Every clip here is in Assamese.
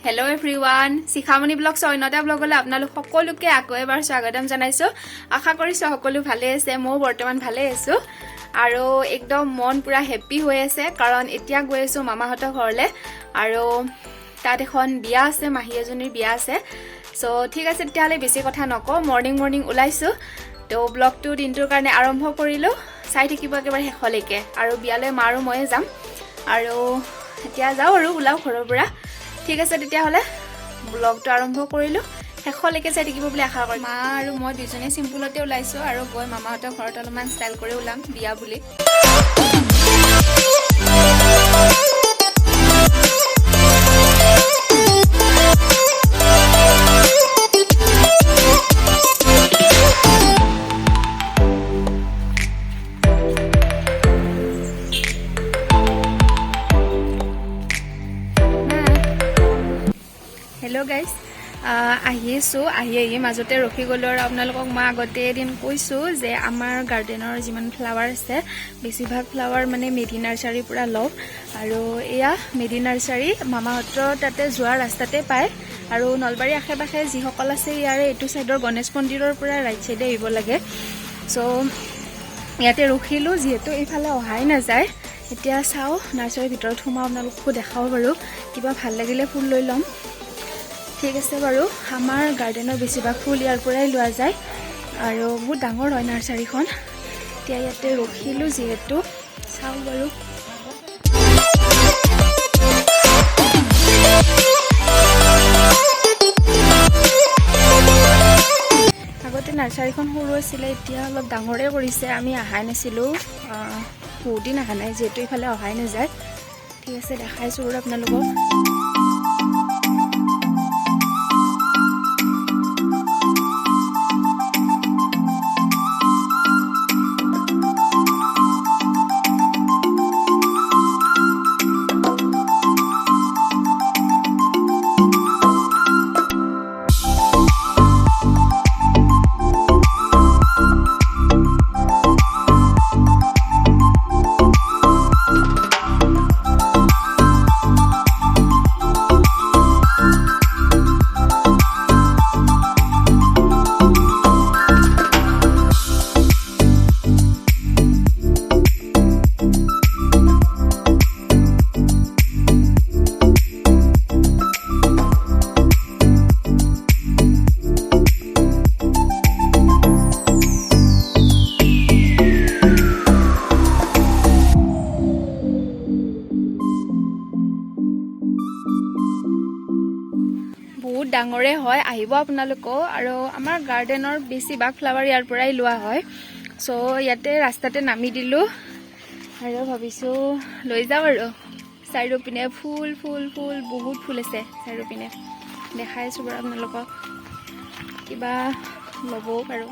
Hello everyone, Sikhamoni Vlogs অন্যটা ব্লগলৈ আপোনালোক সকলোকে আকৌ এবাৰ স্বাগতম জনাইছো। আশা কৰিছো সকলো ভালে আছে, মই বৰ্তমান ভালে আছো আৰু একদম মন পুৰা হেপি হৈ আছে কাৰণ এতিয়া গৈ আছো মামাহঁতৰ ঘৰলে আৰু তাত এখন বিয়া আছে, মাহী এজনীৰ বিয়া আছে। সো ঠিক আছে, তেতিয়াহ'লে বেছি কথা নকওঁ, মৰ্নিং ওলাইছো। তো ব্লগটো দিনটোৰ কাৰণে আৰম্ভ কৰিলো, চাই থাকিব একেবাৰে শেষলৈকে আৰু বিয়ালৈ মা আৰু ময়ে যাম আৰু এতিয়া যাওঁ আৰু ওলাও ঘৰৰ পৰা। ঠিক আছে, তেতিয়াহ'লে ব্লগটো আৰম্ভ কৰিলোঁ, শেষলৈকে চাই থাকিব বুলি আশা কৰিম। মা আৰু মই দুজনে চিম্পুলতে ওলাইছোঁ আৰু গৈ মামাহঁতৰ ঘৰত অলপমান ষ্টাইল কৰি ওলাম বিয়া বুলি। হেল্ল' গাইজ, আহি মাজতে ৰখি গ'লোঁ আৰু আপোনালোকক মই আগতে এদিন কৈছোঁ যে আমাৰ গাৰ্ডেনৰ যিমান ফ্লাৱাৰ আছে বেছিভাগ ফ্লাৱাৰ মানে মেডি নাৰ্চাৰীৰ পৰা লওঁ আৰু এয়া মেডি নাৰ্চাৰী মামাহঁতৰ তাতে যোৱা ৰাস্তাতে পায় আৰু নলবাৰীৰ আশে পাশে যিসকল আছে ইয়াৰে এইটো ছাইডৰ গণেশ মন্দিৰৰ পৰা ৰাইট ছাইডে আহিব লাগে। চ' ইয়াতে ৰখিলোঁ, যিহেতু এইফালে অহাই নাযায়। এতিয়া চাওঁ, নাৰ্চাৰীৰ ভিতৰত সোমাওঁ, আপোনালোককো দেখাওঁ বাৰু, কিবা ভাল লাগিলে ফুল লৈ ল'ম। ঠিক আছে বাৰু, আমাৰ গাৰ্ডেনৰ বেছিভাগ ফুল ইয়াৰ পৰাই লোৱা যায় আৰু বহুত ডাঙৰ হয় নাৰ্চাৰীখন। এতিয়া ইয়াতে ৰখিলোঁ যিহেতু, চাওঁ বাৰু। আগতে নাৰ্চাৰীখন সৰু আছিলে, এতিয়া অলপ ডাঙৰে কৰিছে। আমি অহাই নাছিলোঁ, বহুত দিন অহা নাই যিহেতু ইফালে অহাই নাযায়। ঠিক আছে, দেখাইছোঁ বাৰু আপোনালোকক। বহুত ডাঙৰে হয়, আহিব আপোনালোকেও। আৰু আমাৰ গাৰ্ডেনৰ বেছিভাগ ফ্লাৱাৰ ইয়াৰ পৰাই লোৱা হয়। চ' ইয়াতে ৰাস্তাতে নামি দিলোঁ আৰু ভাবিছোঁ লৈ যাওঁ আৰু। চাৰিওপিনে ফুল ফুল ফুল, বহুত ফুল আছে চাৰিওপিনে। দেখাই আছোঁ বাৰু আপোনালোকক, কিবা ল'বও পাৰোঁ।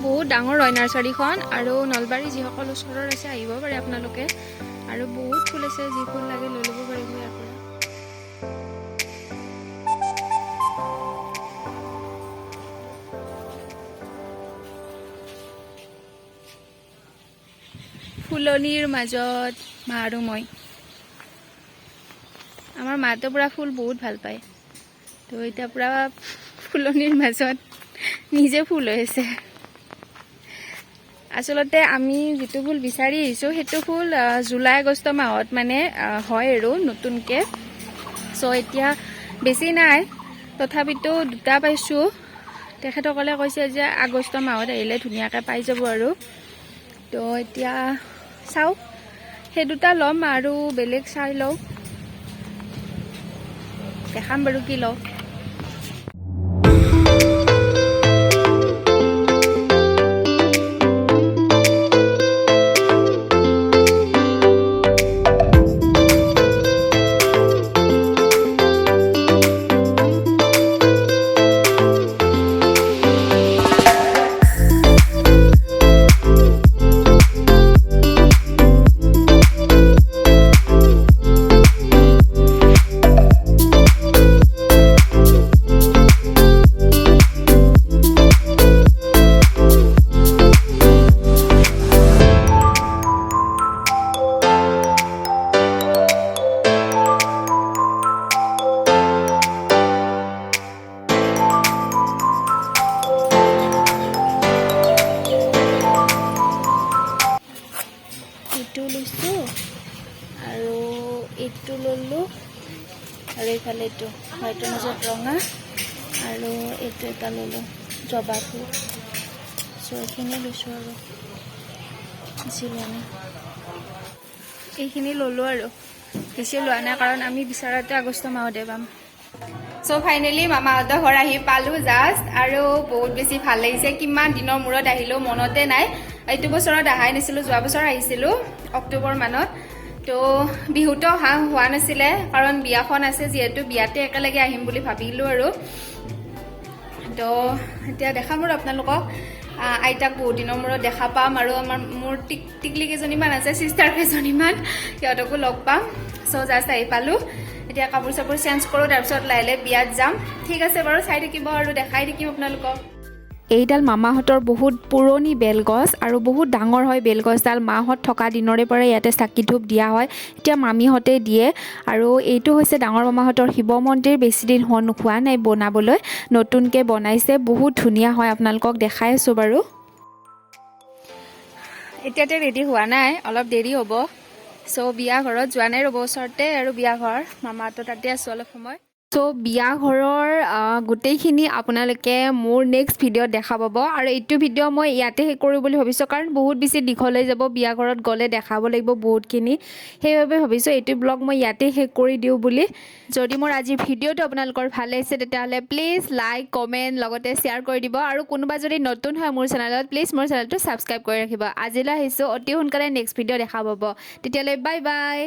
বহুত ডাঙৰ হয় নাৰ্চাৰীখন আৰু নলবাৰী যিসকল ওচৰৰ আছে আহিব পাৰে আপোনালোকে। আৰু বহুত ফুল আছে, যি ফুল লাগে লৈ ল'ব পাৰিব ইয়াৰ পৰা। ফুলনিৰ মাজত মা আৰু মই, আমাৰ মাতো পুৰা ফুল বহুত ভাল পায়। তো এতিয়া পুৰা ফুলনিৰ মাজত নিজে ফুল হৈ আছে। আচলতে আমি যিটো ফুল বিচাৰি আহিছোঁ সেইটো ফুল জুলাই আগষ্ট মাহত মানে হয় আৰু নতুনকৈ। চ' এতিয়া বেছি নাই, তথাপিতো দুটা পাইছোঁ। তেখেতসকলে কৈছে যে আগষ্ট মাহত আহিলে ধুনীয়াকৈ পাই যাব আৰু। তো এতিয়া চাওঁ সেই দুটা ল'ম আৰু বেলেগ চাই লওঁ দেখাম বাৰু কি লওঁ এইটো লৈছোঁ আৰু এইটো ল'লোঁ আৰু এইফালে এইটো হোৱাইটৰ মাজত ৰঙা আৰু এইটো এটা ল'লোঁ জবা ফুল চ' এইখিনি লৈছোঁ আৰু বেছি লোৱা নাই এইখিনি ল'লোঁ আৰু বেছি লোৱা নাই কাৰণ আমি বিচাৰাতে আগষ্ট মাহতে পাম চ' ফাইনেলি মামাহঁতৰ ঘৰ আহি পালোঁ জাষ্ট আৰু বহুত বেছি ভাল লাগিছে কিমান দিনৰ মূৰত আহিলোঁ মনতে নাই এইটো বছৰত অহাই নাছিলোঁ যোৱা বছৰ আহিছিলোঁ অক্টোবৰ মানত তো বিহুতো অহা হোৱা নাছিলে কাৰণ বিয়াখন আছে যিহেতু বিয়াতে একেলগে আহিম বুলি ভাবিলোঁ আৰু তো এতিয়া দেখাম আৰু আপোনালোকক আইতাক বহুত দিনৰ মূৰত দেখা পাম আৰু মোৰ টিকলি কেইজনীমান আছে চিষ্টাৰ কেইজনীমান সিহঁতকো লগ পাম চ' জাষ্ট আহি পালোঁ এতিয়া কাপোৰ চাপোৰ চেঞ্জ কৰোঁ তাৰপিছত লাহে লাহে বিয়াত যাম ঠিক আছে বাৰু চাই থাকিব আৰু দেখাই থাকিম আপোনালোকক এইডাল মামাহঁতৰ বহুত পুৰণি বেলগছ আৰু বহুত ডাঙৰ হয় বেলগছডাল মাহঁত থকা দিনৰে পৰা ইয়াতে চাকি ধূপ দিয়া হয় এতিয়া মামীহঁতে দিয়ে আৰু এইটো হৈছে ডাঙৰ মামাহঁতৰ শিৱ মন্দিৰ বেছিদিন হোৱা নাই বনাবলৈ নতুনকৈ বনাইছে বহুত ধুনীয়া হয় আপোনালোকক দেখাই আছোঁ বাৰু এতিয়াতে ৰেডি হোৱা নাই অলপ দেৰি হ'ব চ' বিয়া ঘৰত যোৱা নাই ৰ'ব ওচৰতে আৰু বিয়া ঘৰ মামাহঁতৰ তাতে আছোঁ অলপ সময় চ' বিয়া ঘৰৰ গোটেইখিনি আপোনালোকে মোৰ নেক্সট ভিডিঅ'ত দেখা পাব আৰু এইটো ভিডিঅ' মই ইয়াতে শেষ কৰোঁ বুলি ভাবিছোঁ কাৰণ বহুত বেছি দীঘল হৈ যাব বিয়া ঘৰত গ'লে দেখাব লাগিব বহুতখিনি সেইবাবে ভাবিছোঁ এইটো ব্লগ মই ইয়াতে শেষ কৰি দিওঁ বুলি যদি মোৰ আজিৰ ভিডিঅ'টো আপোনালোকৰ ভাল লাগিছে তেতিয়াহ'লে প্লিজ লাইক কমেণ্ট লগতে শ্বেয়াৰ কৰি দিব আৰু কোনোবা যদি নতুন হয় মোৰ চেনেলত প্লিজ মোৰ চেনেলটো ছাবস্ক্ৰাইব কৰি ৰাখিব আজিলৈ আহিছোঁ অতি সোনকালে নেক্সট ভিডিঅ' দেখা পাব তেতিয়ালৈ বাই বাই